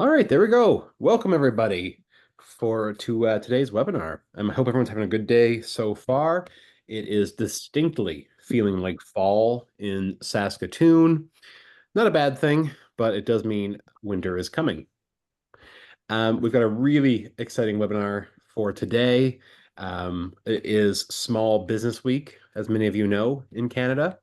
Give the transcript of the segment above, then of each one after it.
All right, there we go. Welcome everybody to today's webinar. I hope everyone's having a good day so far. It is distinctly feeling like fall in Saskatoon. Not a bad thing, but it does mean winter is coming. We've got a really exciting webinar for today. It is Small Business Week, as many of you know, in Canada.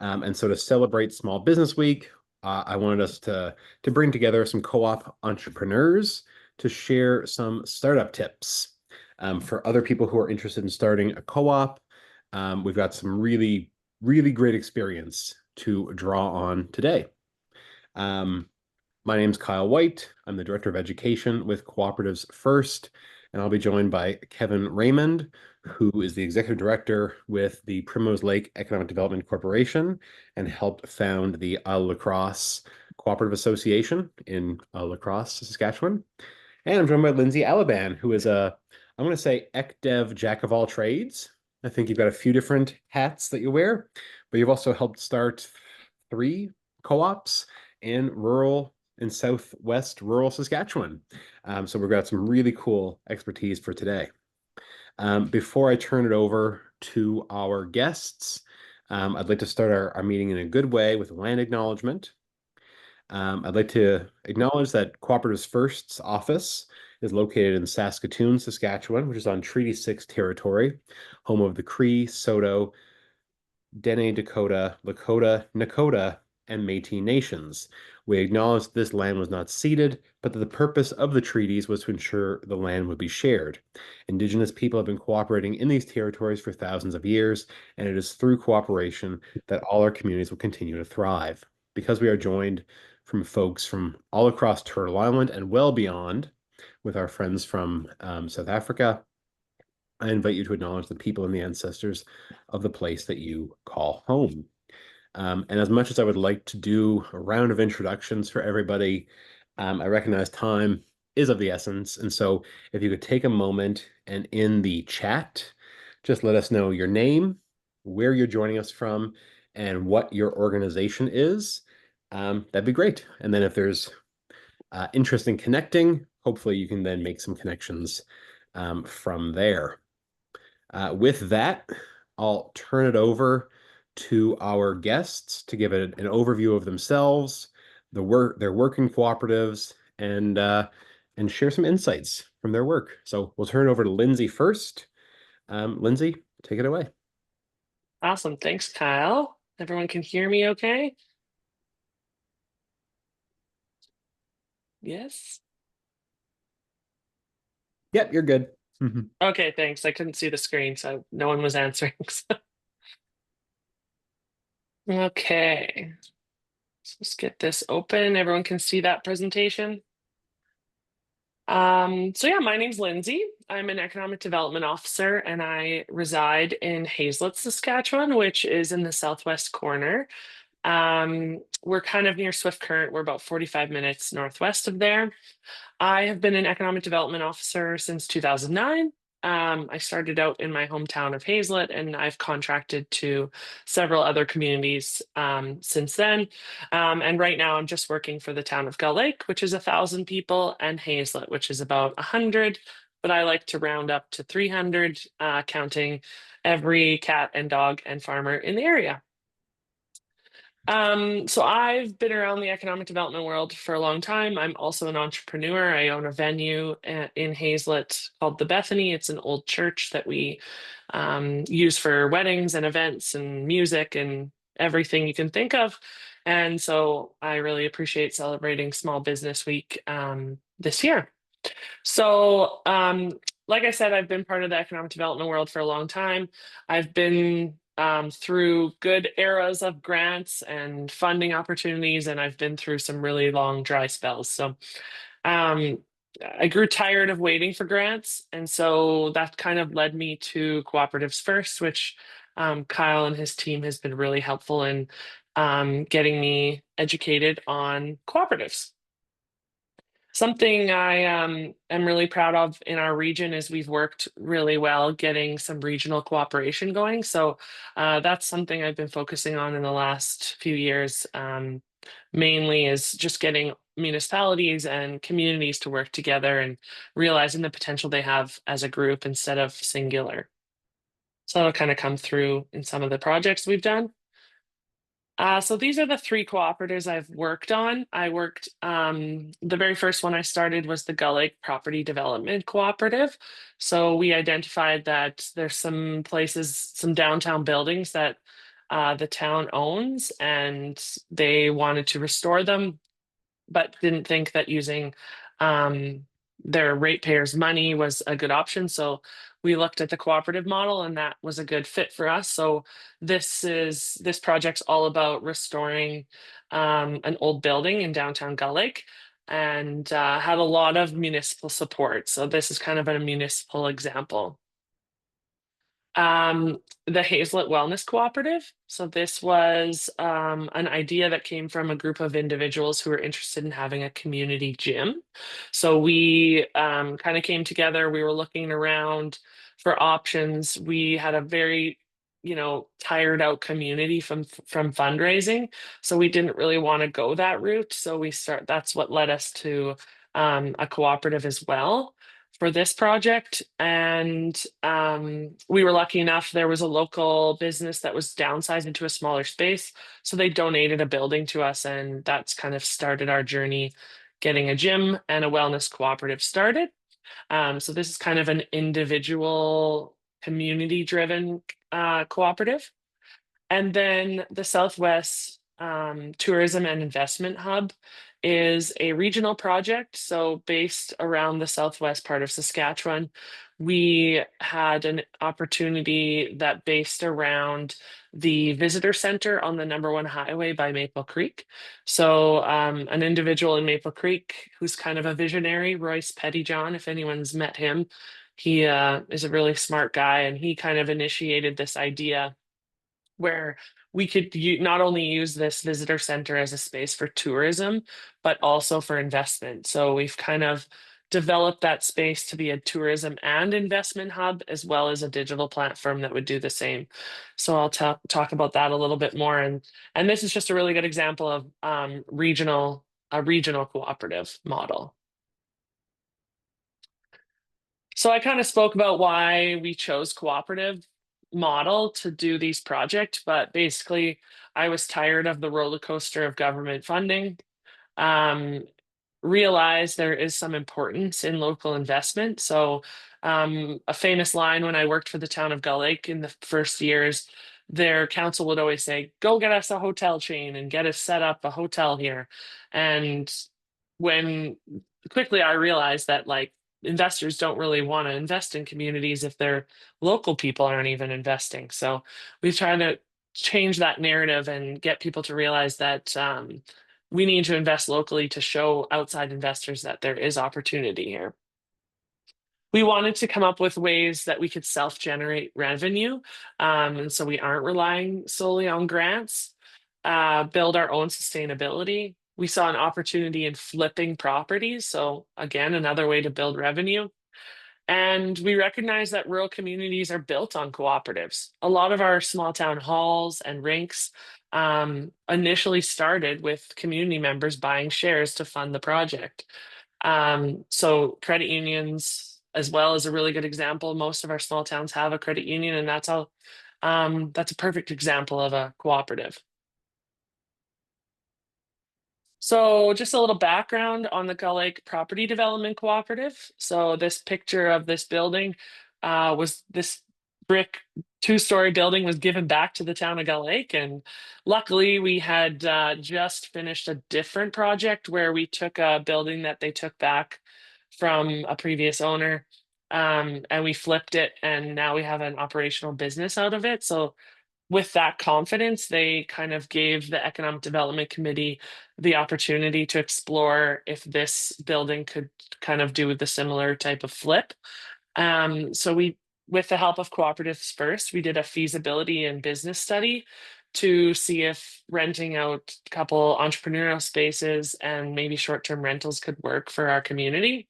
And so to celebrate Small Business Week, I wanted us to bring together some co-op entrepreneurs to share some startup tips for other people who are interested in starting a co-op. We've got some really, really great experience to draw on today. My name's Kyle White. I'm the Director of Education with Co-operatives First, and I'll be joined by Kevin Raymond, who is the Executive Director with the Primrose Lake Economic Development Corporation and helped found the Ile-a-la-Crosse Co-operative Association in Ile-a-la-Crosse, Saskatchewan. And I'm joined by Lindsay Alliban, who is I'm going to say, ECDev jack of all trades. I think you've got a few different hats that you wear, but you've also helped start 3 co-ops in southwest rural Saskatchewan. So we've got some really cool expertise for today. Before I turn it over to our guests, I'd like to start our meeting in a good way with land acknowledgement. I'd like to acknowledge that Cooperatives First's office is located in Saskatoon, Saskatchewan, which is on Treaty 6 territory, home of the Cree, Saulteaux, Dene Dakota, Lakota, Nakota, and Métis nations. We acknowledge that this land was not ceded, but that the purpose of the treaties was to ensure the land would be shared. Indigenous people have been cooperating in these territories for thousands of years, and it is through cooperation that all our communities will continue to thrive. Because we are joined from folks from all across Turtle Island and well beyond, with our friends from South Africa, I invite you to acknowledge the people and the ancestors of the place that you call home. And as much as I would like to do a round of introductions for everybody, I recognize time is of the essence. And so if you could take a moment and in the chat, just let us know your name, where you're joining us from, and what your organization is, that'd be great. And then if there's interest in connecting, hopefully you can then make some connections from there. With that, I'll turn it over to our guests to give an overview of themselves, their work in cooperatives, and share some insights from their work. So we'll turn it over to Lindsay first. Lindsay, take it away. Awesome. Thanks, Kyle. Everyone can hear me okay? Yes? Yep, you're good. Okay, thanks. I couldn't see the screen, so no one was answering. Okay. Let's get this open. Everyone can see that presentation. So yeah, my name's Lindsay. I'm an economic development officer and I reside in Hazelet, Saskatchewan, which is in the southwest corner. We're kind of near Swift Current. We're about 45 minutes northwest of there. I have been an economic development officer since 2009. I started out in my hometown of Hazelet, and I've contracted to several other communities since then. And right now, I'm just working for the town of Gull Lake, which is 1,000 people, and Hazelet, which is about 100. But I like to round up to 300, counting every cat and dog and farmer in the area. So I've been around the economic development world for a long time. I'm also an entrepreneur. I own a venue in Hazelet called the Bethany. It's an old church that we use for weddings and events and music and everything you can think of. And so I really appreciate celebrating Small Business Week this year. So, like I said, I've been part of the economic development world for a long time. I've been through good eras of grants and funding opportunities, and I've been through some really long dry spells. So, um, I grew tired of waiting for grants, and so that kind of led me to Cooperatives First, which Kyle and his team has been really helpful in getting me educated on cooperatives. Something I am really proud of in our region is we've worked really well getting some regional cooperation going. So that's something I've been focusing on in the last few years. Mainly is just getting municipalities and communities to work together and realizing the potential they have as a group instead of singular. So that'll kind of come through in some of the projects we've done. So these are the three cooperatives I've worked on. The very first one I started was the Gull Lake Property Development Cooperative. So we identified that there's some places, some downtown buildings that the town owns, and they wanted to restore them, but didn't think that using um, their ratepayers' money was a good option. So we looked at the cooperative model, and that was a good fit for us. So this project's all about restoring an old building in downtown Gull Lake, and had a lot of municipal support. So this is kind of a municipal example. Um, the Hazelet Wellness Cooperative. So this was an idea that came from a group of individuals who were interested in having a community gym. So we kind of came together. We were looking around for options. We had a very, tired out community from fundraising, so we didn't really want to go that route. So that's what led us to a cooperative as well for this project. And we were lucky enough, there was a local business that was downsized into a smaller space. So they donated a building to us, and that's kind of started our journey getting a gym and a wellness cooperative started. So this is kind of an individual community driven cooperative. And then the Southwest Tourism and Investment Hub is a regional project. So, based around the southwest part of Saskatchewan, we had an opportunity that based around the visitor center on the number one highway by Maple Creek. So, an individual in Maple Creek who's kind of a visionary, Royce Pettyjohn, if anyone's met him, he is a really smart guy, and he kind of initiated this idea where we could not only use this visitor center as a space for tourism, but also for investment. So we've kind of developed that space to be a tourism and investment hub, as well as a digital platform that would do the same. So I'll talk about that a little bit more. And this is just a really good example of a regional cooperative model. So I kind of spoke about why we chose cooperative model to do these projects, but basically I was tired of the roller coaster of government funding. Um, Realized there is some importance in local investment. So a famous line when I worked for the town of Gull Lake in the first years, their council would always say, "Go get us a hotel chain and get us set up a hotel here." And when quickly I realized that investors don't really want to invest in communities if their local people aren't even investing. So we've tried to change that narrative and get people to realize that we need to invest locally to show outside investors that there is opportunity here. We wanted to come up with ways that we could self-generate revenue. And so we aren't relying solely on grants, build our own sustainability. We saw an opportunity in flipping properties. So again, another way to build revenue. And we recognize that rural communities are built on cooperatives. A lot of our small town halls and rinks initially started with community members buying shares to fund the project. So credit unions, as well, is a really good example. Most of our small towns have a credit union, and that's a perfect example of a cooperative. So just a little background on the Gull Lake Property Development Cooperative. So this picture of this building was this brick two-story building was given back to the town of Gull Lake. And luckily we had just finished a different project where we took a building that they took back from a previous owner, and we flipped it, and now we have an operational business out of it. So with that confidence, they kind of gave the Economic Development Committee the opportunity to explore if this building could kind of do the similar type of flip. So with the help of Cooperatives First, we did a feasibility and business study to see if renting out a couple entrepreneurial spaces and maybe short-term rentals could work for our community.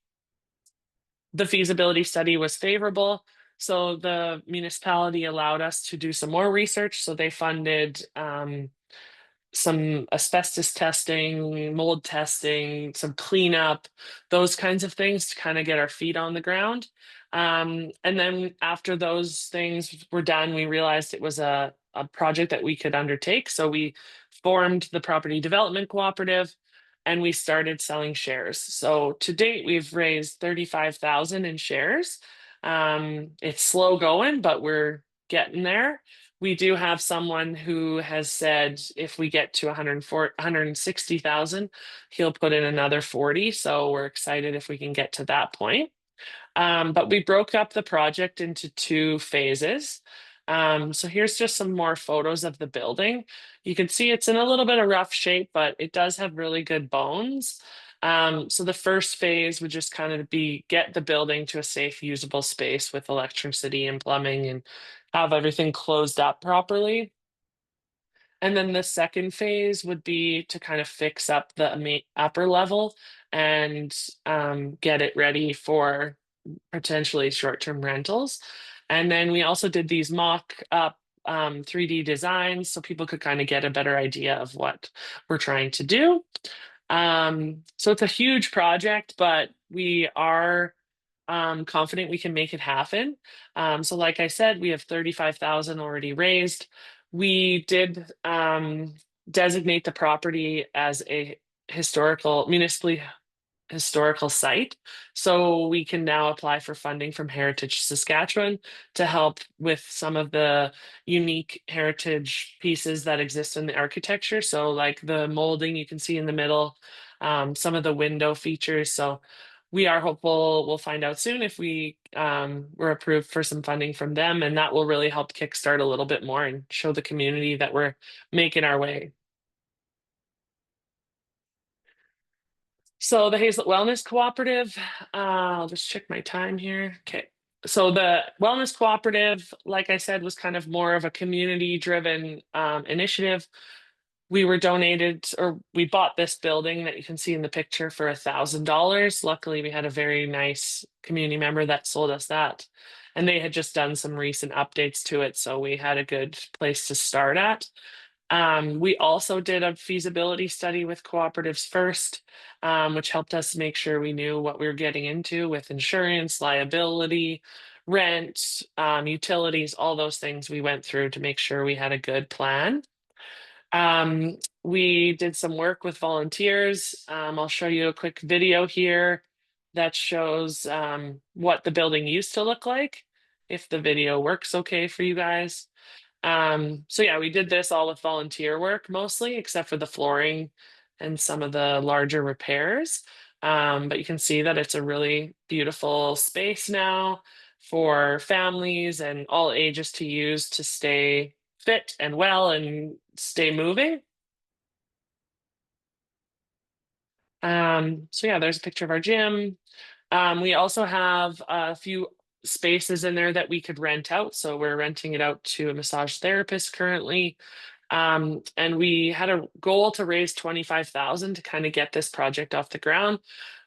The feasibility study was favorable, so the municipality allowed us to do some more research. So they funded some asbestos testing, mold testing, some cleanup, those kinds of things to kind of get our feet on the ground. And then after those things were done, we realized it was a project that we could undertake. So we formed the property development cooperative and we started selling shares. So to date, we've raised 35,000 in shares. It's slow going, but we're getting there. We do have someone who has said if we get to 160,000, he'll put in another 40. So we're excited if we can get to that point. But we broke up the project into two phases. So here's just some more photos of the building. You can see it's in a little bit of rough shape, but it does have really good bones. So the first phase would just kind of be get the building to a safe, usable space with electricity and plumbing and have everything closed up properly. And then the second phase would be to kind of fix up the upper level and get it ready for potentially short-term rentals. And then we also did these mock-up 3D designs so people could kind of get a better idea of what we're trying to do. So it's a huge project, but we are confident we can make it happen. So like I said, we have 35,000 already raised. We did designate the property as a municipally historical site. So we can now apply for funding from Heritage Saskatchewan to help with some of the unique heritage pieces that exist in the architecture. So like the molding you can see in the middle, some of the window features. So we are hopeful we'll find out soon if we were approved for some funding from them, and that will really help kickstart a little bit more and show the community that we're making our way. So the Hazlet Wellness Cooperative, I'll just check my time here. Okay. So the Wellness Cooperative, like I said, was kind of more of a community-driven initiative. We were donated, or we bought this building that you can see in the picture for $1,000. Luckily, we had a very nice community member that sold us that. And they had just done some recent updates to it, so we had a good place to start at. We also did a feasibility study with Co-operatives First, which helped us make sure we knew what we were getting into with insurance, liability, rent, utilities, all those things we went through to make sure we had a good plan. We did some work with volunteers. I'll show you a quick video here that shows what the building used to look like, if the video works okay for you guys. So yeah, we did this all with volunteer work mostly, except for the flooring and some of the larger repairs. But you can see that it's a really beautiful space now for families and all ages to use to stay fit and well and stay moving. So yeah, there's a picture of our gym. We also have a few spaces in there that we could rent out. So we're renting it out to a massage therapist currently. And we had a goal to raise 25,000 to kind of get this project off the ground.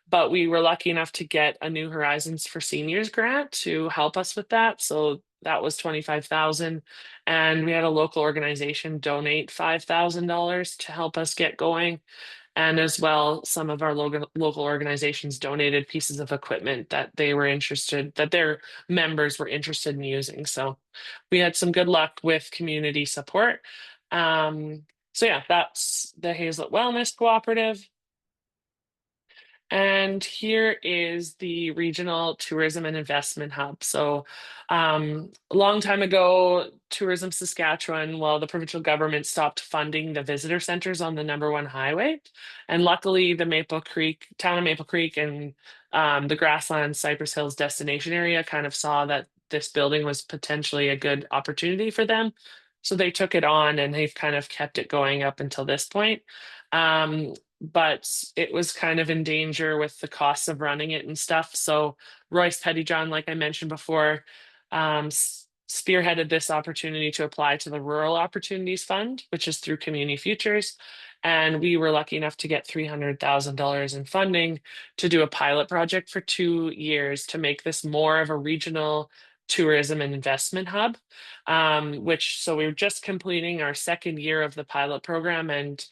But we were lucky enough to get a New Horizons for Seniors grant to help us with that. So that was 25,000. And we had a local organization donate $5,000 to help us get going. And as well, some of our local organizations donated pieces of equipment that that their members were interested in using. So we had some good luck with community support. So yeah, that's the Hazlet Wellness Cooperative. And here is the Regional Tourism and Investment Hub. So a long time ago, Tourism Saskatchewan, well, the provincial government stopped funding the visitor centers on the #1 highway. And luckily, the town of Maple Creek and the Grasslands Cypress Hills destination area kind of saw that this building was potentially a good opportunity for them. So they took it on and they've kind of kept it going up until this point. But it was kind of in danger with the costs of running it and stuff. So Royce Pettyjohn, like I mentioned before, spearheaded this opportunity to apply to the Rural Opportunities Fund, which is through Community Futures. And we were lucky enough to get $300,000 in funding to do a pilot project for 2 years to make this more of a regional tourism and investment hub, so we're just completing our second year of the pilot program. And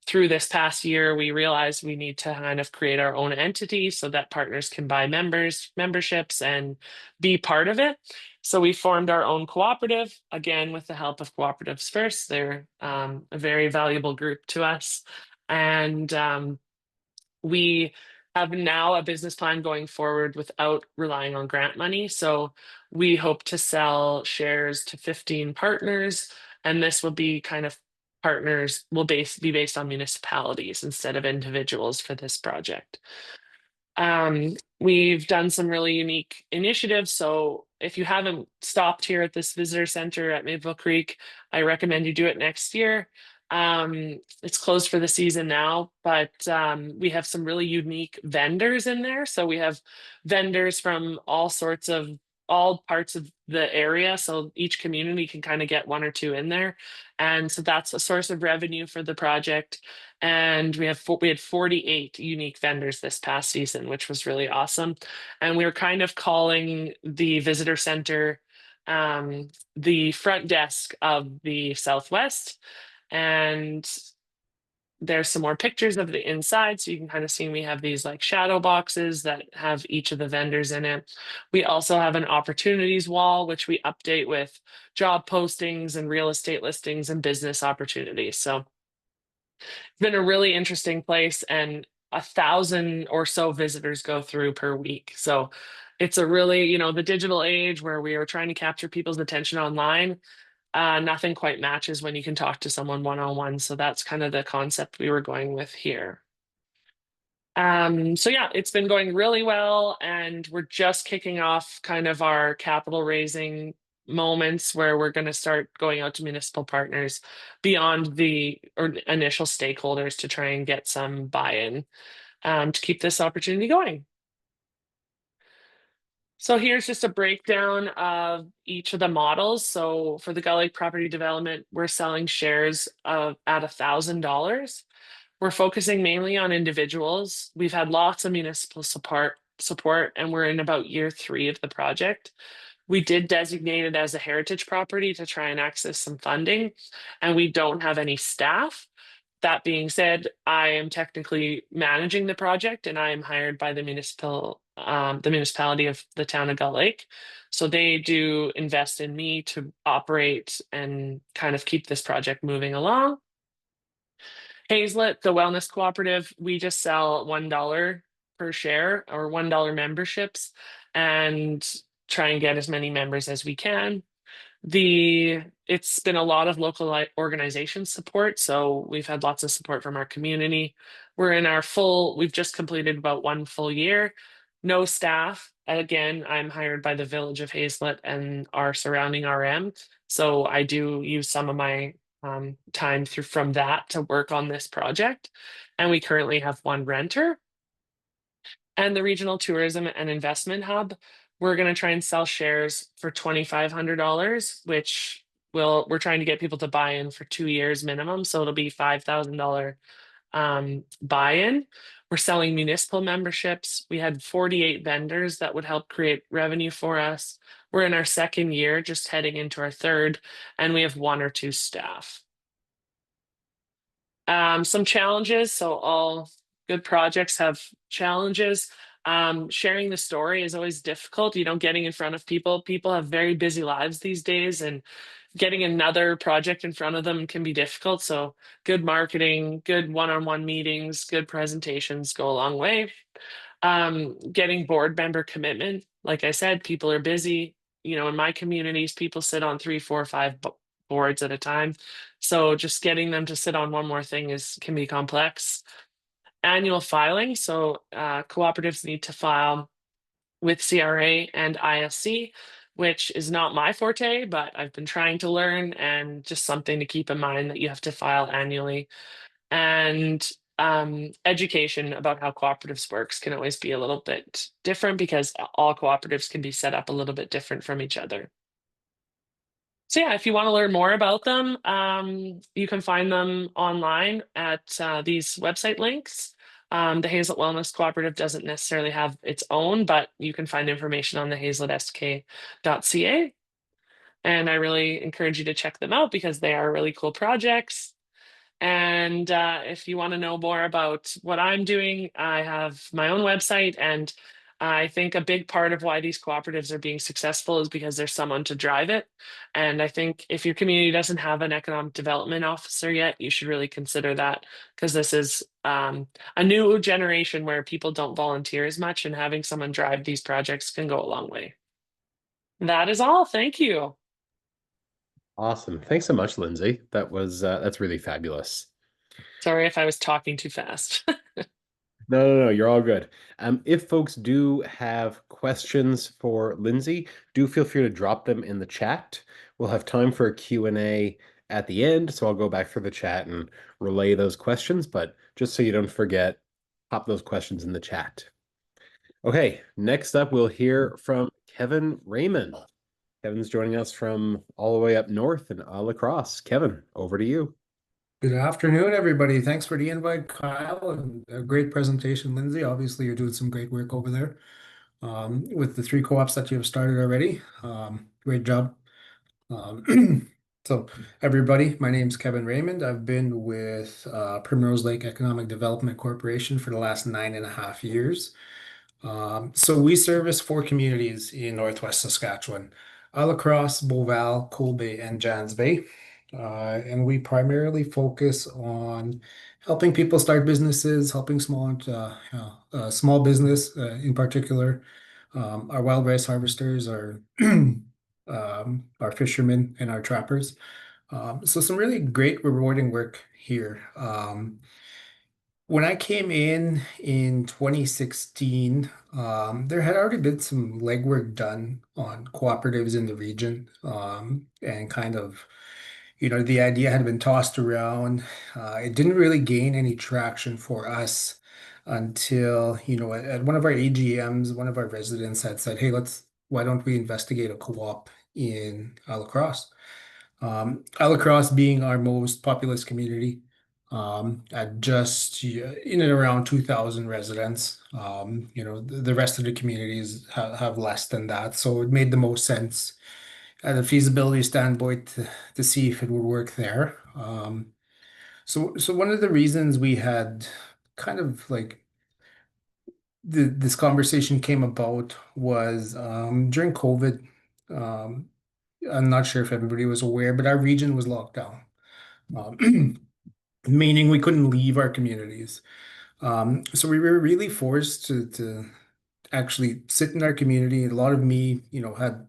through this past year, we realized we need to kind of create our own entity so that partners can buy memberships and be part of it. So we formed our own cooperative, again, with the help of Co-operatives First. They're a very valuable group to us. And we have now a business plan going forward without relying on grant money. So we hope to sell shares to 15 partners, and this will be kind of partners will be based on municipalities instead of individuals for this project. We've done some really unique initiatives. So if you haven't stopped here at this visitor center at Maple Creek, I recommend you do it next year. It's closed for the season now, but we have some really unique vendors in there. So we have vendors from all parts of the area. So each community can kind of get one or two in there. And so that's a source of revenue for the project. And we had 48 unique vendors this past season, which was really awesome. And we were kind of calling the visitor center the front desk of the Southwest. And there's some more pictures of the inside, so you can kind of see we have these like shadow boxes that have each of the vendors in it. We also have an opportunities wall, which we update with job postings and real estate listings and business opportunities. So it's been a really interesting place, and 1,000 or so visitors go through per week. So it's a really, the digital age where we are trying to capture people's attention online. Nothing quite matches when you can talk to someone one-on-one. So that's kind of the concept we were going with here. So yeah, it's been going really well, and we're just kicking off kind of our capital raising moments where we're going to start going out to municipal partners beyond the initial stakeholders to try and get some buy-in to keep this opportunity going. So here's just a breakdown of each of the models. So for the Gull Lake Property Development, we're selling shares at $1,000. We're focusing mainly on individuals. We've had lots of municipal support, and we're in about year 3 of the project. We did designate it as a heritage property to try and access some funding, and we don't have any staff. That being said, I am technically managing the project, and I am hired by the municipality of the town of Gull Lake. So they do invest in me to operate and kind of keep this project moving along. Hazlet, the wellness cooperative, we just sell $1 per share or $1 memberships and try and get as many members as we can. It's been a lot of local organization support, so we've had lots of support from our community. We've just completed about 1 full year, no staff. Again, I'm hired by the village of Hazlet and our surrounding RM, so I do use some of my time from that to work on this project. And we currently have 1 renter. And the Regional Tourism and Investment Hub, we're going to try and sell shares for $2,500, which we're trying to get people to buy in for 2 years minimum. So it'll be $5,000 buy-in. We're selling municipal memberships. We had 48 vendors that would help create revenue for us. We're in our 2nd year, just heading into our 3rd, and we have 1 or 2 staff. Some challenges. So all good projects have challenges. Sharing the story is always difficult. Getting in front of people. People have very busy lives these days, and getting another project in front of them can be difficult. So good marketing, good one-on-one meetings, good presentations go a long way. Getting board member commitment. Like I said, people are busy. In my communities, people sit on 3, 4, 5 boards at a time. So just getting them to sit on one more thing can be complex. Annual filing. So cooperatives need to file with CRA and ISC, which is not my forte, but I've been trying to learn, and just something to keep in mind that you have to file annually. And education about how cooperatives works can always be a little bit different because all cooperatives can be set up a little bit different from each other. So yeah, if you want to learn more about them, you can find them online at these website links. The Hazelet Wellness Cooperative doesn't necessarily have its own, but you can find information on the hazeletsk.ca. And I really encourage you to check them out because they are really cool projects. And if you want to know more about what I'm doing, I have my own website. And I think a big part of why these cooperatives are being successful is because there's someone to drive it. And I think if your community doesn't have an economic development officer yet, you should really consider that because this is a new generation where people don't volunteer as much, and having someone drive these projects can go a long way. That is all. Thank you. Awesome. Thanks so much, Lindsay. That's really fabulous. Sorry if I was talking too fast. No, you're all good. If folks do have questions for Lindsay, do feel free to drop them in the chat. We'll have time for a Q&A at the end, so I'll go back through the chat and relay those questions, but just so you don't forget, pop those questions in the chat. Okay, next up, we'll hear from Kevin Raymond. Kevin's joining us from all the way up north in Ile-a-Crosse. Kevin, over to you. Good afternoon, everybody. Thanks for the invite, Kyle, and a great presentation, Lindsay. Obviously, you're doing some great work over there with the 3 co-ops that you have started already. Great job. So, everybody, my name's Kevin Raymond. I've been with Primrose Lake Economic Development Corporation for the last 9.5 years. So we service 4 communities in Northwest Saskatchewan: Ile-a-Crosse, Beauval, Cold Bay, and Jans Bay. And we primarily focus on helping people start businesses, helping small business in particular. Our wild rice harvesters, our fishermen, and our trappers. So some really great, rewarding work here. When I came in 2016, there had already been some legwork done on cooperatives in the region, and kind of, the idea had been tossed around. It didn't really gain any traction for us until, at one of our AGMs, one of our residents had said, "Hey, why don't we investigate a co-op in Ile-a-Crosse?" Ile-a-Crosse being our most populous community, at just in and around 2,000 residents. The rest of the communities have less than that. So it made the most sense at a feasibility standpoint to see if it would work there. So one of the reasons we had kind of like this conversation came about was during COVID. Um, I'm not sure if everybody was aware, but our region was locked down, meaning we couldn't leave our communities. So we were really forced to actually sit in our community. A lot of me,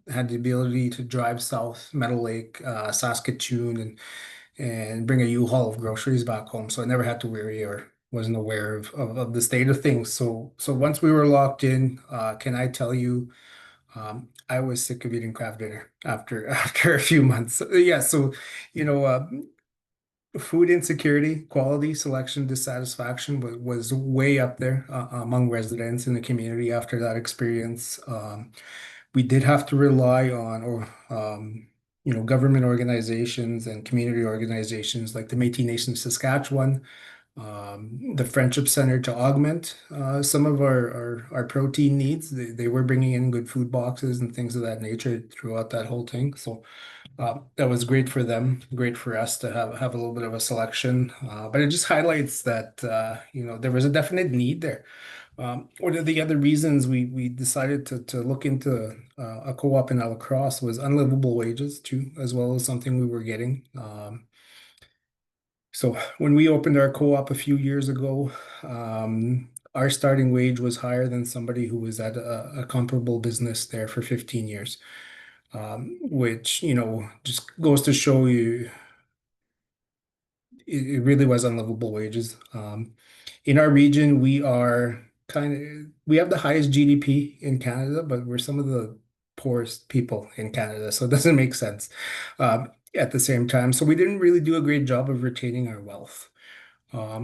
had the ability to drive south, Meadow Lake, Saskatchewan, and bring a U-Haul of groceries back home. So I never had to worry or wasn't aware of the state of things. So once we were locked in, can I tell you, I was sick of eating Kraft Dinner after after a few months. Yeah, so you know, uh, food insecurity, quality, selection, dissatisfaction was way up there among residents in the community after that experience. We did have to rely on, government organizations and community organizations like the Métis Nation of Saskatchewan, the Friendship Center to augment some of our protein needs. They were bringing in good food boxes and things of that nature throughout that whole thing. So that was great for them, great for us to have a little bit of a selection. But it just highlights that there was a definite need there. One of the other reasons we decided to look into a co-op in Ile-a-Crosse was unlivable wages too, as well as something we were getting. So when we opened our co-op a few years ago, our starting wage was higher than somebody who was at a comparable business there for 15 years, which, just goes to show you it really was unlivable wages. In our region, we have the highest GDP in Canada, but we're some of the poorest people in Canada, so it doesn't make sense at the same time. So we didn't really do a great job of retaining our wealth.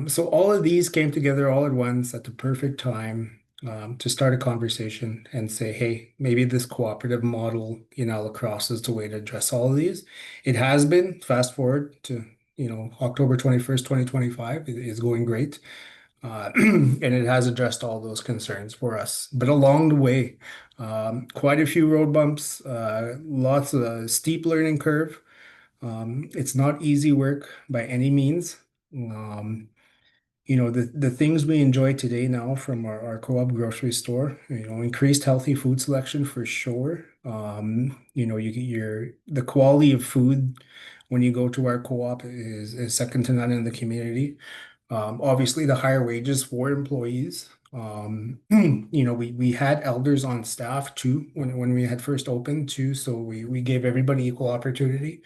So all of these came together all at once at the perfect time to start a conversation and say, hey, maybe this cooperative model in Ile-a-Crosse is the way to address all of these. It has been, fast forward to October 21st, 2025, it is going great. And it has addressed all those concerns for us. But along the way, quite a few road bumps, lots of steep learning curve. It's not easy work by any means. Um, the things we enjoy today now from our co-op grocery store, increased healthy food selection for sure. The quality of food when you go to our co-op is second to none in the community. Obviously, the higher wages for employees. We had elders on staff too when we had first opened too, so we gave everybody equal opportunity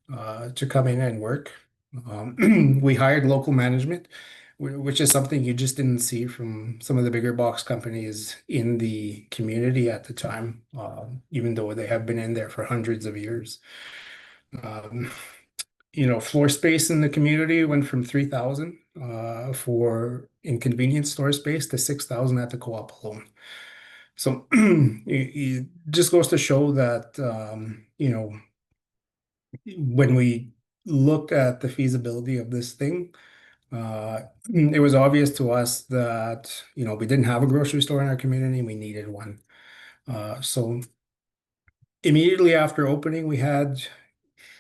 to come in and work. We hired local management, which is something you just didn't see from some of the bigger box companies in the community at the time, even though they have been in there for hundreds of years. Um, Floor space in the community went from 3,000 for inconvenience store space to 6,000 at the co-op alone. So it just goes to show that when we look at the feasibility of this thing, it was obvious to us that we didn't have a grocery store in our community. We needed one. So immediately after opening,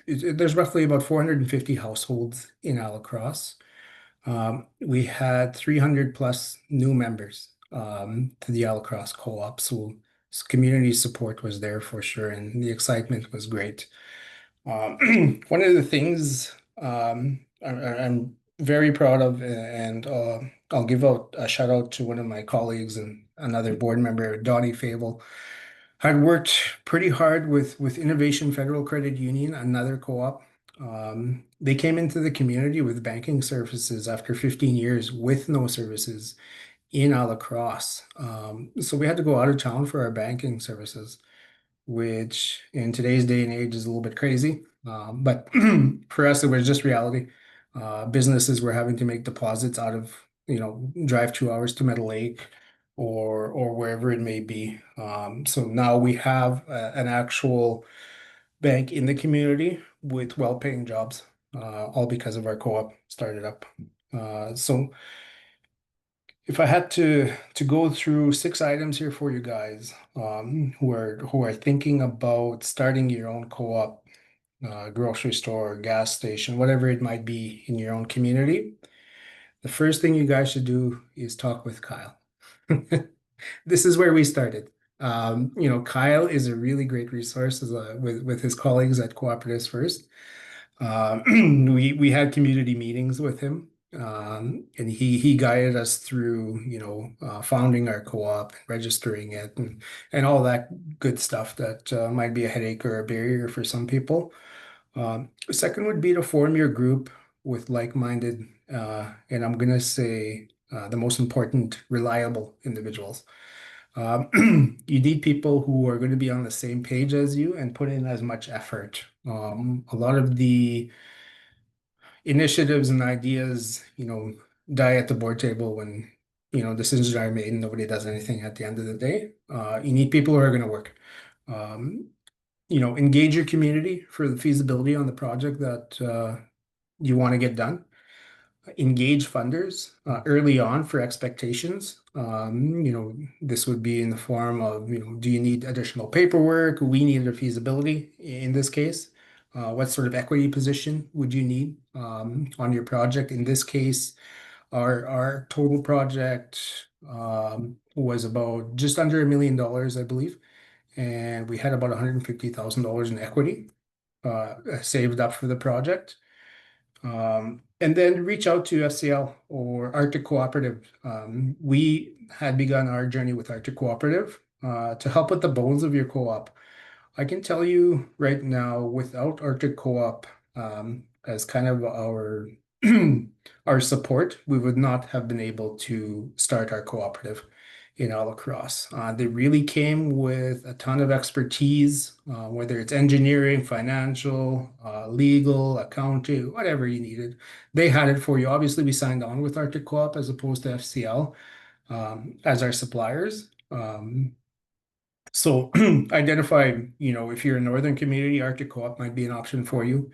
there's roughly about 450 households in Ile-a-Crosse. We had 300 plus new members to the Ile-a-Crosse Co-op. So community support was there for sure, and the excitement was great. One of the things I'm very proud of, and I'll give out a shout out to one of my colleagues and another board member, Donnie Fable, had worked pretty hard with Innovation Federal Credit Union, another co-op. They came into the community with banking services after 15 years with no services in Ile-a-Crosse. So we had to go out of town for our banking services, which in today's day and age is a little bit crazy. But for us, it was just reality. Businesses were having to make deposits out of, drive 2 hours to Meadow Lake or wherever it may be. So now we have an actual bank in the community with well-paying jobs, all because of our co-op started up. So if I had to go through 6 items here for you guys, who are thinking about starting your own co-op, grocery store, gas station, whatever it might be in your own community, the first thing you guys should do is talk with Kyle. This is where we started. Kyle is a really great resource with his colleagues at Cooperatives First. We had community meetings with him, and he guided us through, founding our co-op, registering it, and all that good stuff that might be a headache or a barrier for some people. Second would be to form your group with like-minded, and I'm gonna say the most important, reliable individuals. You need people who are going to be on the same page as you and put in as much effort. A lot of the initiatives and ideas, die at the board table when, decisions are made and nobody does anything at the end of the day. You need people who are going to work. Engage your community for the feasibility on the project that you want to get done. Engage funders early on for expectations. This would be in the form of, do you need additional paperwork? We need a feasibility in this case. What sort of equity position would you need on your project? In this case, our total project was about just under $1 million, I believe. And we had about $150,000 in equity saved up for the project. And then reach out to FCL or Arctic Cooperative. We had begun our journey with Arctic Cooperative to help with the bones of your co-op. I can tell you right now, without Arctic Co-op as kind of our our support, we would not have been able to start our cooperative in Ile-a-Crosse. They really came with a ton of expertise, whether it's engineering, financial, legal, accounting, whatever you needed. They had it for you. Obviously, we signed on with Arctic Co-op as opposed to FCL as our suppliers. So identify, if you're a northern community, Arctic Co-op might be an option for you.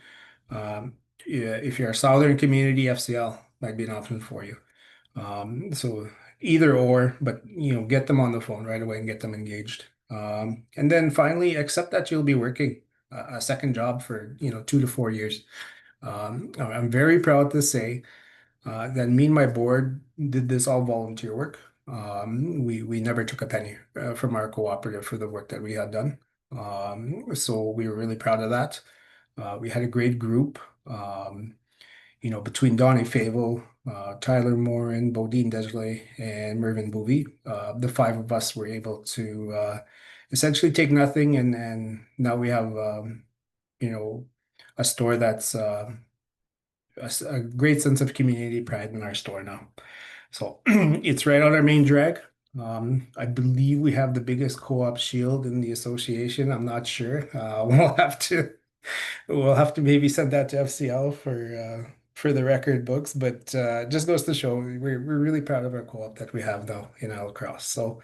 Yeah, if you're a southern community, FCL might be an option for you. So either or, but get them on the phone right away and get them engaged. And then finally, accept that you'll be working a second job for 2 to 4 years. I'm very proud to say that me and my board did this all volunteer work. We never took a penny from our cooperative for the work that we had done. So we were really proud of that. We had a great group. Between Donnie Favel, Tyler Morin, Bodine Desley, and Mervyn Bouvie, the five of us were able to essentially take nothing, and now we have a store that's a great sense of community pride in our store now. So it's right on our main drag. I believe we have the biggest co-op shield in the association. I'm not sure. We'll have to maybe send that to FCL for the record books, but just goes to show we're really proud of our co-op that we have now in Ile-a-la-Crosse. So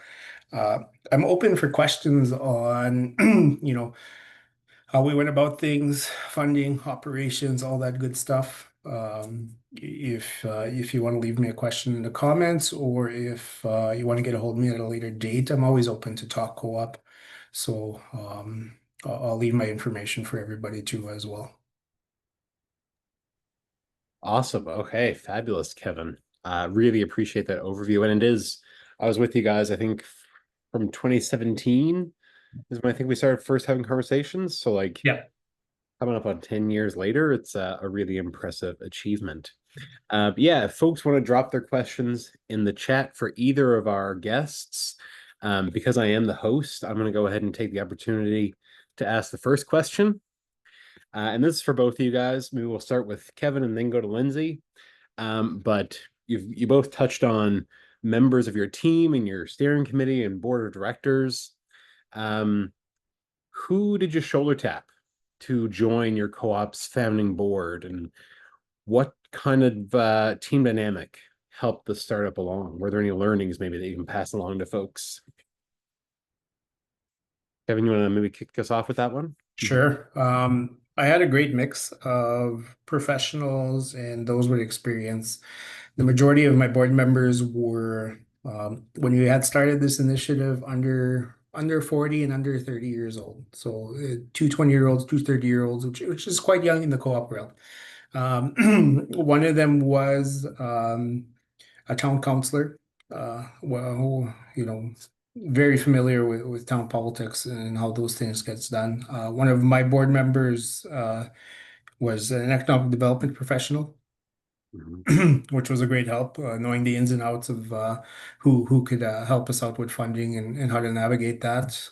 uh, I'm open for questions on how we went about things, funding, operations, all that good stuff. If you want to leave me a question in the comments, or if you want to get a hold of me at a later date, I'm always open to talk co-op. So I'll leave my information for everybody too as well. Awesome. Okay, fabulous, Kevin. Really appreciate that overview. And I was with you guys, I think from 2017 is when I think we started first having conversations. So like Yeah. coming up on 10 years later, it's a really impressive achievement. But yeah, if folks want to drop their questions in the chat for either of our guests, because I am the host, I'm going to go ahead and take the opportunity to ask the first question. And this is for both of you guys. Maybe we'll start with Kevin and then go to Lindsay. But you both touched on members of your team and your steering committee and board of directors. Who did you shoulder tap to join your co-op's founding board, and what kind of team dynamic helped the startup along? Were there any learnings maybe that you can pass along to folks? Kevin, you want to maybe kick us off with that one? Sure. I had a great mix of professionals and those with experience. The majority of my board members were, when we had started this initiative, under 40 and under 30 years old. So two 20-year-olds, two 30-year-olds, which is quite young in the co-op world. One of them was a town councillor, very familiar with town politics and how those things gets done. One of my board members was an economic development professional, which was a great help, knowing the ins and outs of who could help us out with funding and how to navigate that.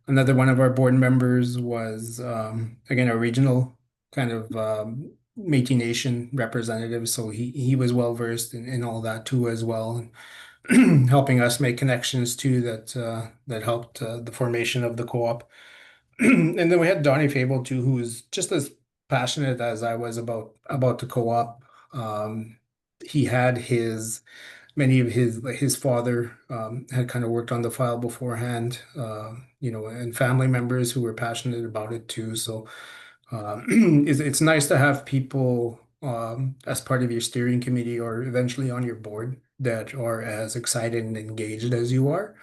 Another one of our board members was, again, a regional kind of Métis Nation representative, so he was well versed in all that too as well, and helping us make connections too that helped the formation of the co-op. And then we had Donnie Fable too, who was just as passionate as I was about the co-op. He had many of his father had kind of worked on the file beforehand, and family members who were passionate about it too. So it's nice to have people as part of your steering committee or eventually on your board that are as excited and engaged as you are.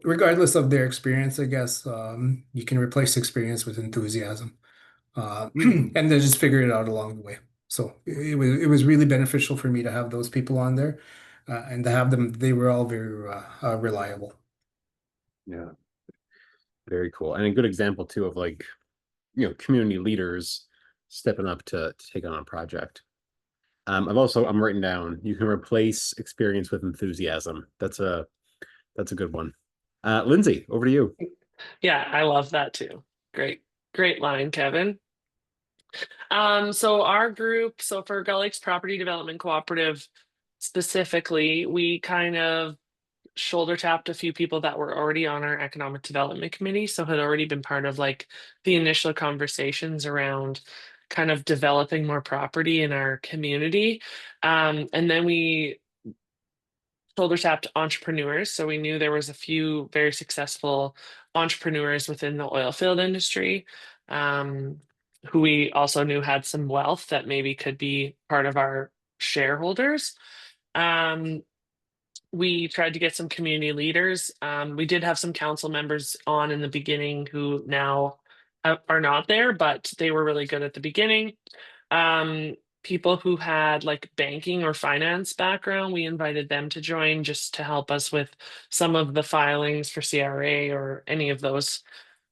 Regardless of their experience, I guess you can replace experience with enthusiasm, and then just figure it out along the way. So it was really beneficial for me to have those people on there, and to have them. They were all very reliable. Yeah, very cool. And a good example too of like, community leaders stepping up to take on a project. I'm writing down, you can replace experience with enthusiasm. That's a good one. Lindsay, over to you. Yeah, I love that too. Great line, Kevin. So our group, so for Gull Lakes Property Development Cooperative specifically, we kind of shoulder tapped a few people that were already on our economic development committee, so had already been part of like the initial conversations around kind of developing more property in our community. And then we shoulder tapped entrepreneurs. So we knew there was a few very successful entrepreneurs within the oil field industry, who we also knew had some wealth that maybe could be part of our shareholders. We tried to get some community leaders. We did have some council members on in the beginning who now are not there, but they were really good at the beginning. People who had like banking or finance background, we invited them to join just to help us with some of the filings for CRA or any of those,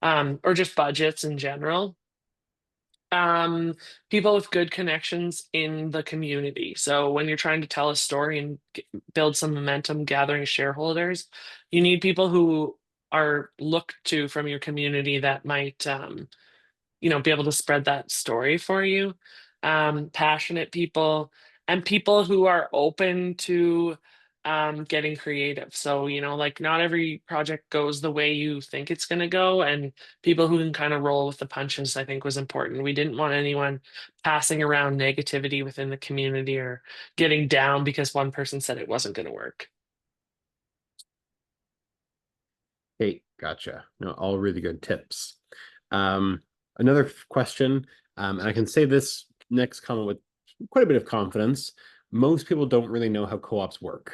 or just budgets in general. um People with good connections in the community, so when you're trying to tell a story and build some momentum gathering shareholders, you need people who are looked to from your community that might be able to spread that story for you. Passionate people and people who are open to getting creative. So, like not every project goes the way you think it's going to go, and people who can kind of roll with the punches, I think was important. We didn't want anyone passing around negativity within the community or getting down because one person said it wasn't going to work. Hey, gotcha. No, all really good tips. Another question, and I can say this next comment with quite a bit of confidence. Most people don't really know how co-ops work,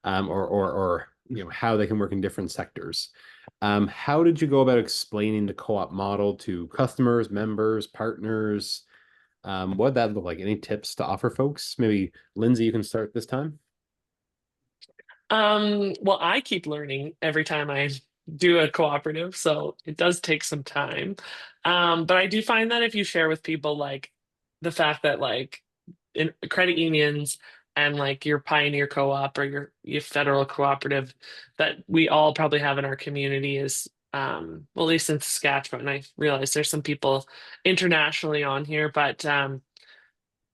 or how they can work in different sectors. How did you go about explaining the co-op model to customers, members, partners? What did that look like? Any tips to offer folks? Maybe Lindsay, you can start this time. Well, I keep learning every time I do a cooperative, so it does take some time. But I do find that if you share with people like the fact that like in credit unions and like your pioneer co-op or your federal cooperative that we all probably have in our community is well, at least in Saskatchewan. I realize there's some people internationally on here, but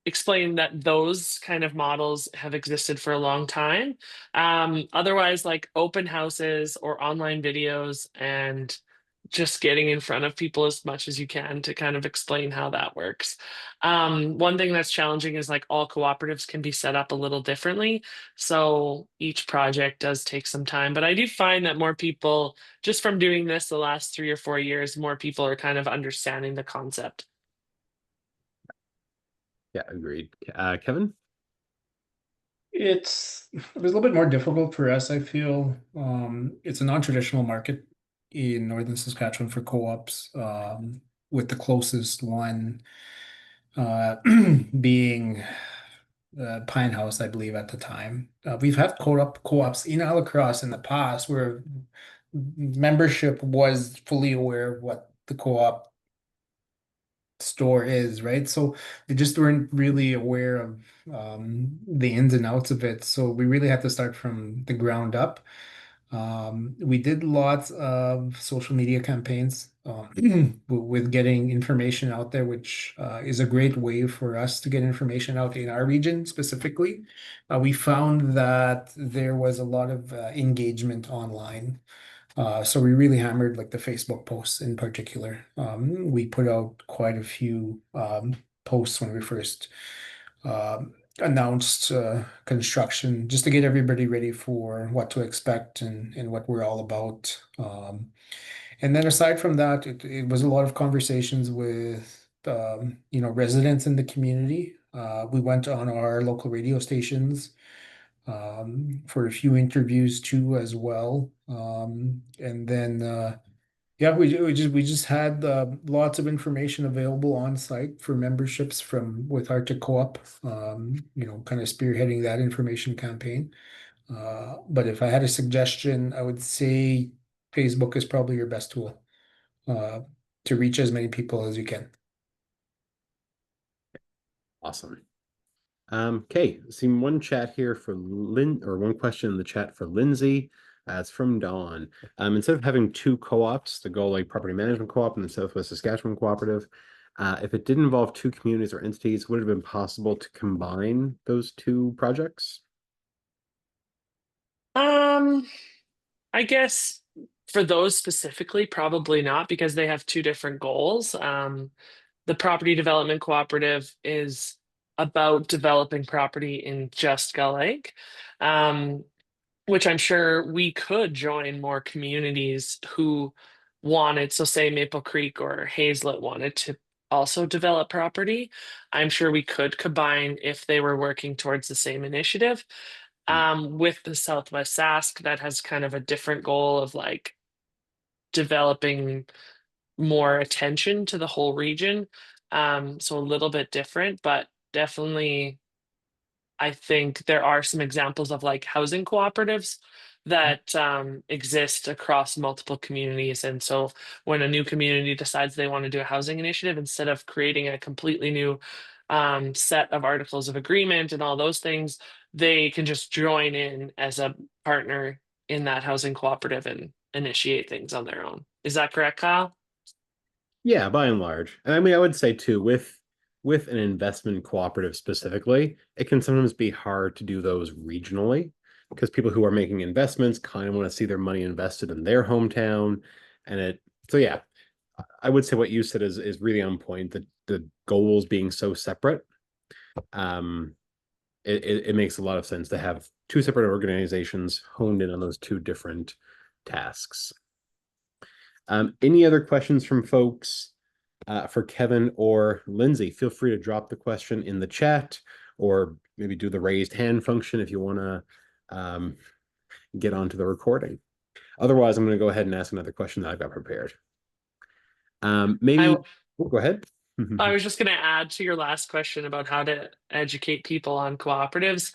explain that those kind of models have existed for a long time. Otherwise, like open houses or online videos and just getting in front of people as much as you can to kind of explain how that works. One thing that's challenging is like all cooperatives can be set up a little differently. So each project does take some time, but I do find that more people, just from doing this the last 3 or 4 years, more people are kind of understanding the concept. Yeah, agreed. Kevin? It was a little bit more difficult for us, I feel. It's a non-traditional market in northern Saskatchewan for co-ops, with the closest one uh, being Pine House, I believe, at the time. We've had co-ops in Ile-a-Crosse in the past where membership was fully aware of what the co-op store is, right? So they just weren't really aware of the ins and outs of it. So we really had to start from the ground up. We did lots of social media campaigns with getting information out there, which is a great way for us to get information out in our region specifically. We found that there was a lot of engagement online. So we really hammered like the Facebook posts in particular. We put out quite a few posts when we first announced construction, just to get everybody ready for what to expect and what we're all about. And then aside from that, it was a lot of conversations with residents in the community. We went on our local radio stations for a few interviews too as well. And then yeah, we just had lots of information available on site for memberships from with Arctic Co-op, kind of spearheading that information campaign. But if I had a suggestion, I would say Facebook is probably your best tool uh, to reach as many people as you can. Awesome. Okay, seeing one chat here for one question in the chat for Lindsay. It's from Dawn. Instead of having two co-ops, the Gull Lake Property Management Co-op and the Southwest Saskatchewan Cooperative, if it did involve two communities or entities, would it have been possible to combine those two projects? I guess for those specifically, probably not because they have two different goals. The property development cooperative is about developing property in just Gull Lake, um, which I'm sure we could join more communities who wanted, so say Maple Creek or Hazelet wanted to also develop property. I'm sure we could combine if they were working towards the same initiative. With the Southwest Sask, that has kind of a different goal of like developing more attention to the whole region. So a little bit different, but definitely I think there are some examples of like housing cooperatives that exist across multiple communities. And so when a new community decides they want to do a housing initiative, instead of creating a completely new set of articles of agreement and all those things, they can just join in as a partner in that housing cooperative and initiate things on their own. Is that correct, Kyle? Yeah, by and large. And I mean, I would say too, with an investment cooperative specifically, it can sometimes be hard to do those regionally because people who are making investments kind of want to see their money invested in their hometown. And so yeah, I would say what you said is really on point. The goals being so separate, um, it makes a lot of sense to have two separate organizations honed in on those two different tasks. Any other questions from folks for Kevin or Lindsay? Feel free to drop the question in the chat or maybe do the raised hand function if you want to get onto the recording. Otherwise, I'm going to go ahead and ask another question that I've got prepared. Maybe, go ahead. I was just going to add to your last question about how to educate people on cooperatives.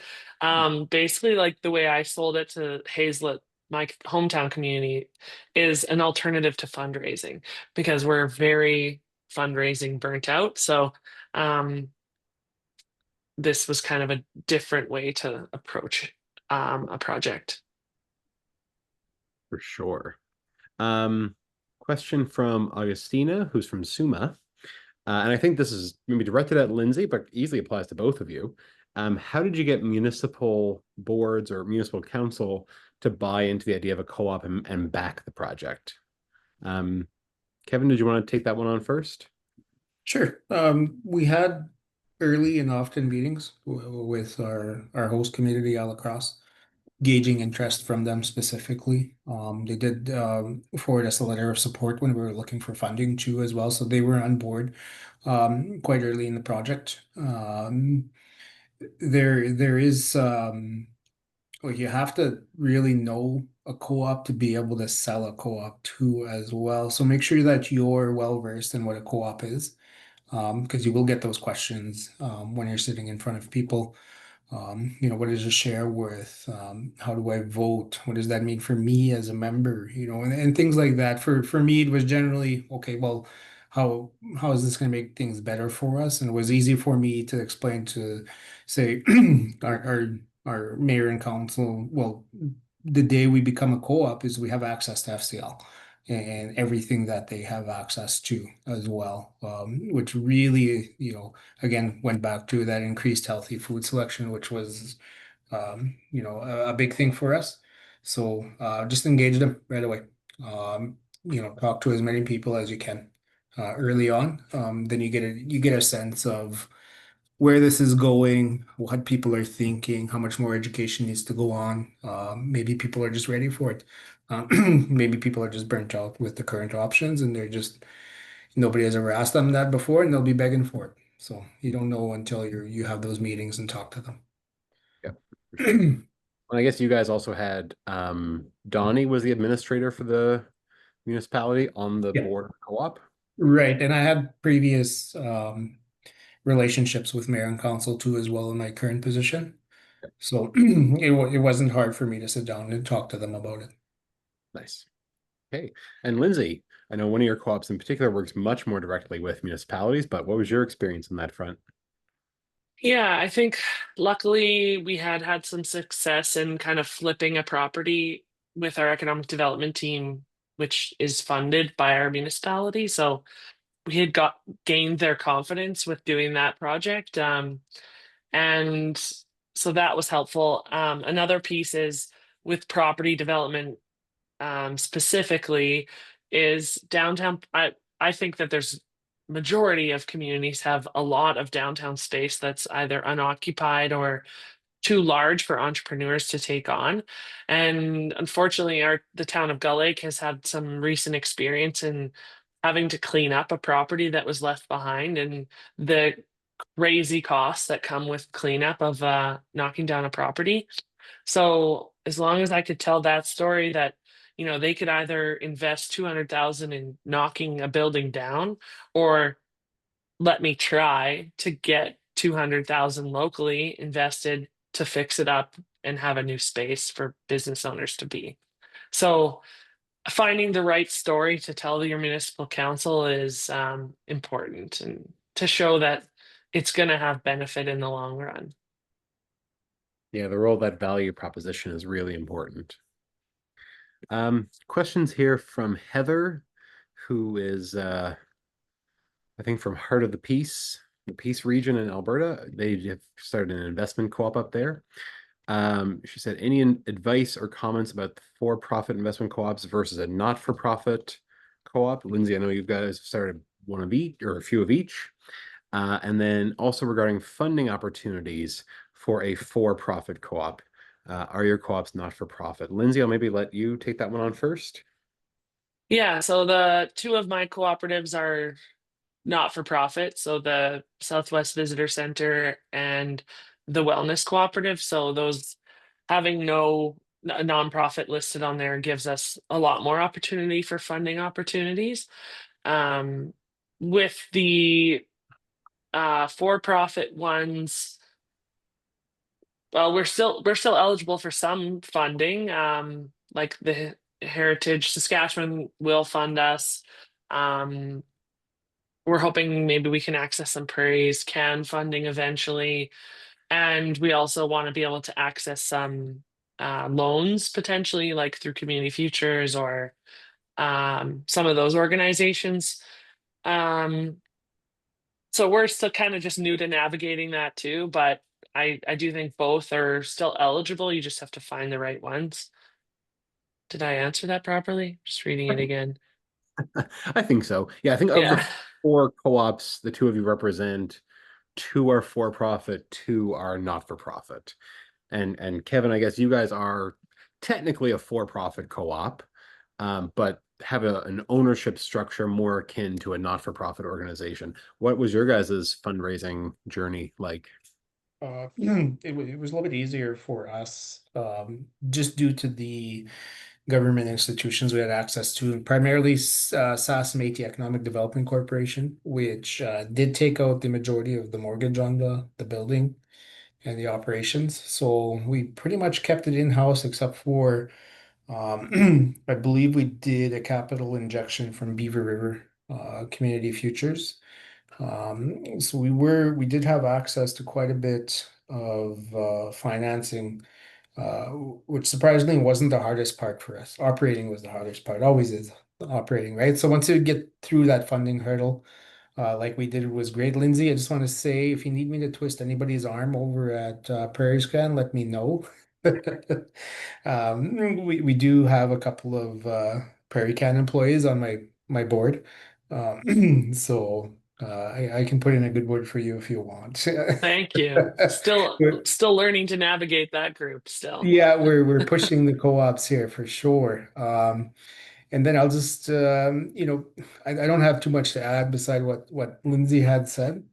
Basically, like the way I sold it to Hazelet, my hometown community, is an alternative to fundraising because we're very fundraising burnt out. So this was kind of a different way to approach a project. For sure. Question from Augustina, who's from Suma. And I think this is maybe directed at Lindsay, but easily applies to both of you. How did you get municipal boards or municipal council to buy into the idea of a co-op and back the project? Kevin, did you want to take that one on first? Sure. We had early and often meetings with our host community, Ile-a-Crosse, gauging interest from them specifically. They did forward us a letter of support when we were looking for funding too as well, so they were on board quite early in the project. There is well, you have to really know a co-op to be able to sell a co-op too as well. So make sure that you're well versed in what a co-op is, because you will get those questions when you're sitting in front of people. What is a share worth? How do I vote? What does that mean for me as a member? And things like that. For me, it was generally, okay, well, how is this going to make things better for us? And it was easy for me to explain to, say, our mayor and council, well, the day we become a co-op is we have access to FCL and everything that they have access to as well, which really, again, went back to that increased healthy food selection, which was, a big thing for us. So just engage them right away. Talk to as many people as you can early on. Then you get a sense of where this is going, what people are thinking, how much more education needs to go on. Maybe people are just ready for it. Maybe people are just burnt out with the current options and nobody has ever asked them that before and they'll be begging for it. So you don't know until you have those meetings and talk to them. Yeah, for sure. Well, I guess you guys also had Donnie was the administrator for the municipality on the Yeah. board of co-op. Right. And I had previous relationships with mayor and council too as well in my current position. So it wasn't hard for me to sit down and talk to them about it. Nice. Okay. And Lindsay, I know one of your co-ops in particular works much more directly with municipalities, but what was your experience on that front? Yeah, I think luckily we had some success in kind of flipping a property with our economic development team, which is funded by our municipality. So we had gained their confidence with doing that project. And so that was helpful. Another piece is with property development specifically is downtown. I think that there's majority of communities have a lot of downtown space that's either unoccupied or too large for entrepreneurs to take on. And unfortunately, the town of Gull Lake has had some recent experience in having to clean up a property that was left behind and the crazy costs that come with cleanup of knocking down a property. So as long as I could tell that story that, they could either invest 200,000 in knocking a building down or let me try to get 200,000 locally invested to fix it up and have a new space for business owners to be. So finding the right story to tell your municipal council is important, and to show that it's going to have benefit in the long run. Yeah, the role of that value proposition is really important. Questions here from Heather, who is I think from Heart of the Peace region in Alberta. They have started an investment co-op up there. She said, any advice or comments about the for-profit investment co-ops versus a not-for-profit co-op? Lindsay, I know you guys started one of each or a few of each. And then also regarding funding opportunities for a for-profit co-op. Are your co-ops not-for-profit? Lindsay, I'll maybe let you take that one on first. Yeah, so the two of my cooperatives are not for profit. So the Southwest Visitor Center and the Wellness Cooperative. So those having no nonprofit listed on there gives us a lot more opportunity for funding opportunities. With the for-profit ones, well, we're still eligible for some funding. Like the Heritage Saskatchewan will fund us. Um, we're hoping maybe we can access some Prairies Can funding eventually. And we also want to be able to access some loans potentially, like through Community Futures or some of those organizations. Um, so we're still kind of just new to navigating that too, but I do think both are still eligible. You just have to find the right ones. Did I answer that properly? Just reading it again. I think so. Yeah, I think of the Yeah. four co-ops the two of you represent, two are for-profit, two are not-for-profit. And Kevin, I guess you guys are technically a for-profit co-op, but have an ownership structure more akin to a not-for-profit organization. What was your guys' fundraising journey like? It was a little bit easier for us, just due to the government institutions we had access to, primarily SAS Métis Economic Development Corporation, which did take out the majority of the mortgage on the building and the operations. So we pretty much kept it in-house except for I believe we did a capital injection from Beaver River Community Futures. So we did have access to quite a bit of financing, uh, which surprisingly wasn't the hardest part for us. Operating was the hardest part, always is operating, right? So once you get through that funding hurdle, like we did, it was great. Lindsay, I just want to say, if you need me to twist anybody's arm over at Prairie Scan, let me know. We do have a couple of Prairie Can employees on my board, so I can put in a good word for you if you want. Thank you. Still learning to navigate that group still. Yeah, we're pushing the co-ops here for sure. And then I'll just I don't have too much to add beside what Lindsay had said.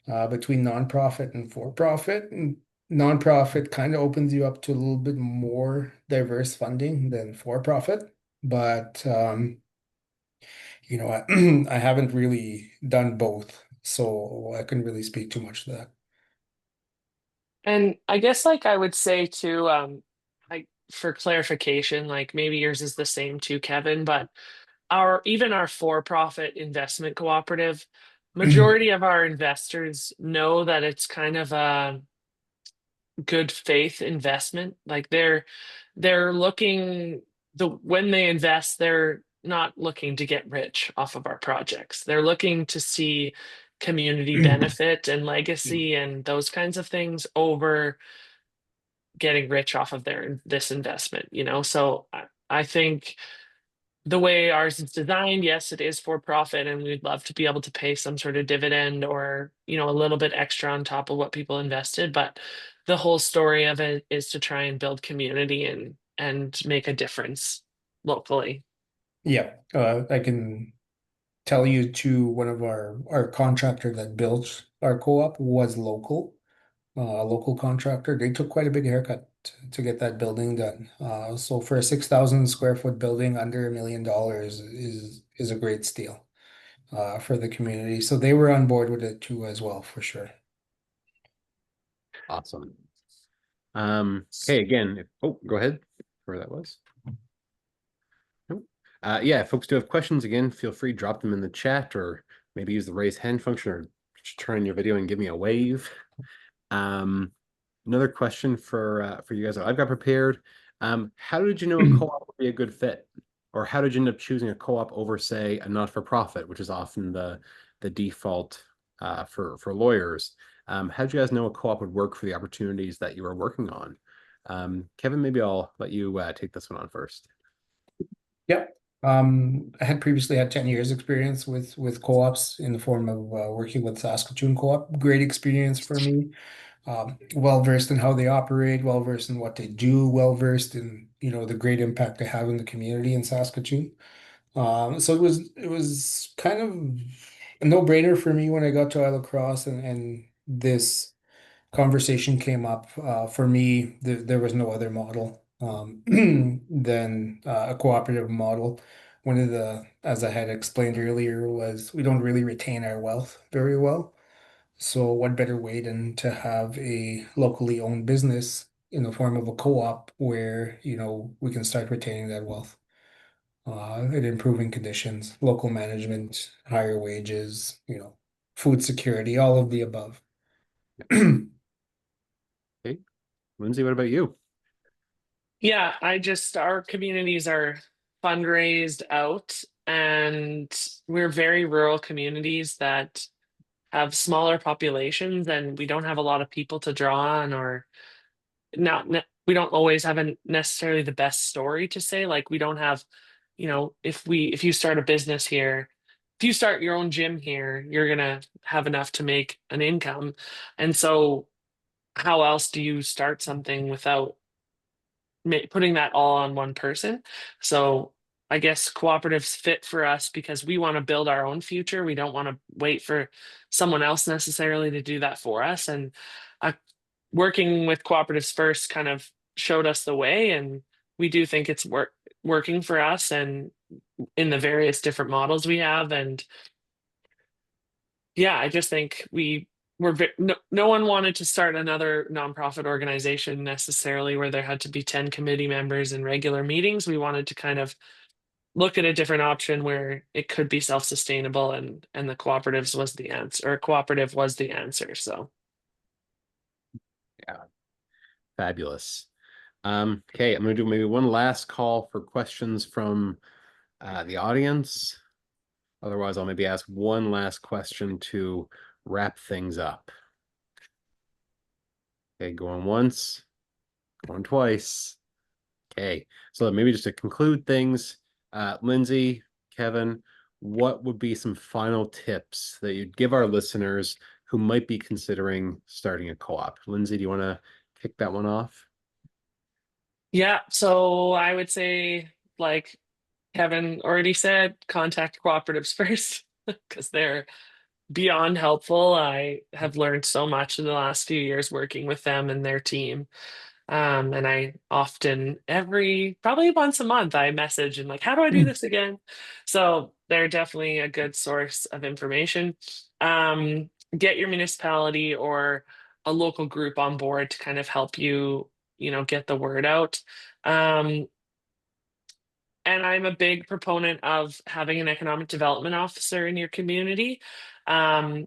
Between nonprofit and for-profit. And nonprofit kind of opens you up to a little bit more diverse funding than for-profit, but I haven't really done both, so I couldn't really speak too much to that. And I guess like I would say too, like for clarification, like maybe yours is the same too, Kevin, but our for-profit investment cooperative, majority of our investors know that it's kind of a good faith investment. Like they're looking the when they invest, they're not looking to get rich off of our projects. They're looking to see community benefit and legacy and those kinds of things over getting rich off of this investment. So I think the way ours is designed, yes, it is for profit, and we'd love to be able to pay some sort of dividend or, a little bit extra on top of what people invested. But the whole story of it is to try and build community and make a difference locally. Yeah, I can tell you too, one of our contractor that built our co-op was local, a local contractor. They took quite a big haircut to get that building done. So for a 6,000 square foot building under $1 million is a great steal for the community. So they were on board with it too as well, for sure. Awesome. Okay, again, go ahead. Where that was. Nope. Yeah, if folks do have questions, again, feel free, drop them in the chat, or maybe use the raise hand function, or just turn on your video and give me a wave. Another question for you guys that I've got prepared. How did you know a co-op would be a good fit? Or how did you end up choosing a co-op over, say, a not-for-profit, which is often the default for lawyers? How did you guys know a co-op would work for the opportunities that you were working on? Kevin, maybe I'll let you take this one on first. Yep. I had previously had 10 years experience with co-ops in the form of working with Saskatchewan Co-op. Great experience for me. Well versed in how they operate, well versed in what they do, well versed in the great impact they have in the community in Saskatchewan. So it was kind of a no-brainer for me when I got to Ile-a-Crosse and this conversation came up. For me, there was no other model than a cooperative model. One of the, as I had explained earlier, was we don't really retain our wealth very well. So what better way than to have a locally owned business in the form of a co-op where, we can start retaining that wealth, and improving conditions, local management, higher wages, food security, all of the above. Okay. Lindsay, what about you? Yeah, our communities are fundraised out, and we're very rural communities that have smaller populations, and we don't have a lot of people to draw on, or we don't always have necessarily the best story to say. Like, we don't have, if you start a business here, if you start your own gym here, you're gonna have enough to make an income. And so how else do you start something without putting that all on one person? So I guess cooperatives fit for us because we want to build our own future. We don't want to wait for someone else necessarily to do that for us. And uh, working with cooperatives first kind of showed us the way, and we do think it's working for us and in the various different models we have. And yeah, I just think no one wanted to start another nonprofit organization necessarily where there had to be 10 committee members and regular meetings. We wanted to kind of look at a different option where it could be self-sustainable, and the cooperatives was the answer, or cooperative was the answer. So Yeah, fabulous. Okay, I'm going to do maybe one last call for questions from the audience. Otherwise, I'll maybe ask one last question to wrap things up. Okay, going once, going twice. Okay, so maybe just to conclude things, Lindsay, Kevin, what would be some final tips that you'd give our listeners who might be considering starting a co-op? Lindsay, do you want to kick that one off? yeah, so I would say, like Kevin already said, contact cooperatives first because they're beyond helpful. I have learned so much in the last few years working with them and their team. And I often, probably once a month, I message and like, how do I do this again? So they're definitely a good source of information. Get your municipality or a local group on board to kind of help you, get the word out. Um, and I'm a big proponent of having an economic development officer in your community. Um,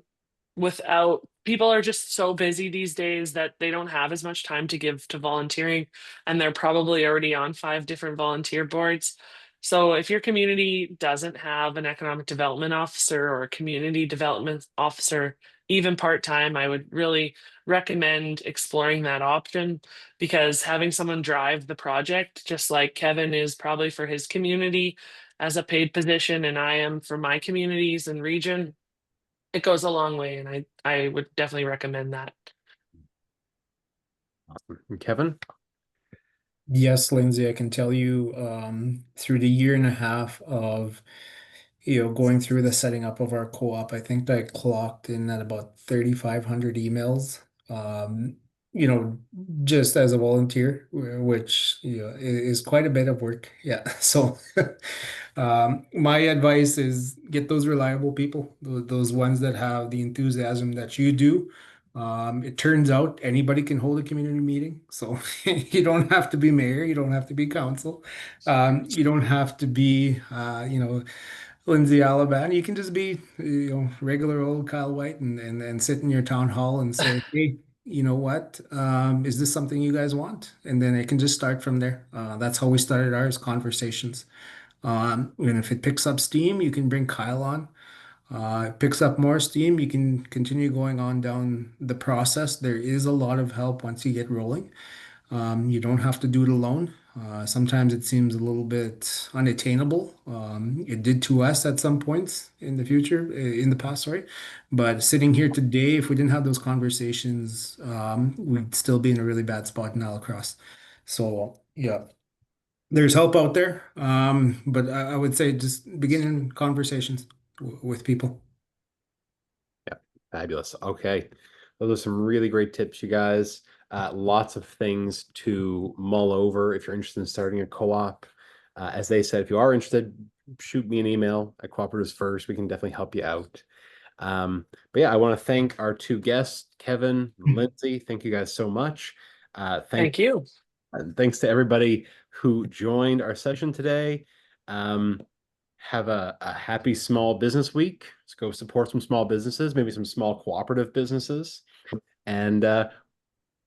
Without People are just so busy these days that they don't have as much time to give to volunteering, and they're probably already on 5 different volunteer boards. So if your community doesn't have an economic development officer or a community development officer, even part-time, I would really recommend exploring that option, because having someone drive the project, just like Kevin is probably for his community as a paid position and I am for my communities and region, it goes a long way, and I would definitely recommend that. Awesome. And Kevin? Yes, Lindsay, I can tell you, through the year and a half of, going through the setting up of our co-op, I think I clocked in at about 3,500 emails, um, you know, just as a volunteer, which, is quite a bit of work. Yeah. So, my advice is get those reliable people, those ones that have the enthusiasm that you do. It turns out anybody can hold a community meeting, so you don't have to be mayor, you don't have to be council, you don't have to be, Lindsay Alliban. You can just be, regular old Kyle White and sit in your town hall and say, hey, you know what? Is this something you guys want? And then it can just start from there. That's how we started ours conversations. And if it picks up steam, you can bring Kyle on. It picks up more steam, you can continue going on down the process. There is a lot of help once you get rolling. You don't have to do it alone. Sometimes it seems a little bit unattainable. It did to us at some points in the future, in the past, sorry. But sitting here today, if we didn't have those conversations, we'd still be in a really bad spot in Ile-a-Crosse. So, yeah, there's help out there. But I would say just begin conversations with people. Yeah, fabulous. Okay. Those are some really great tips, you guys. Lots of things to mull over if you're interested in starting a co-op. As they said, if you are interested, shoot me an email at Cooperatives First. We can definitely help you out. But yeah, I want to thank our two guests, Kevin, Lindsay. Thank you guys so much. Thank you. Thanks to everybody who joined our session today. Have a happy small business week. Let's go support some small businesses, maybe some small cooperative businesses. And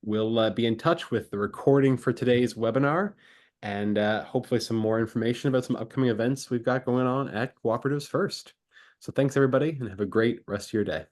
we'll be in touch with the recording for today's webinar and hopefully some more information about some upcoming events we've got going on at Cooperatives First. So thanks, everybody, and have a great rest of your day.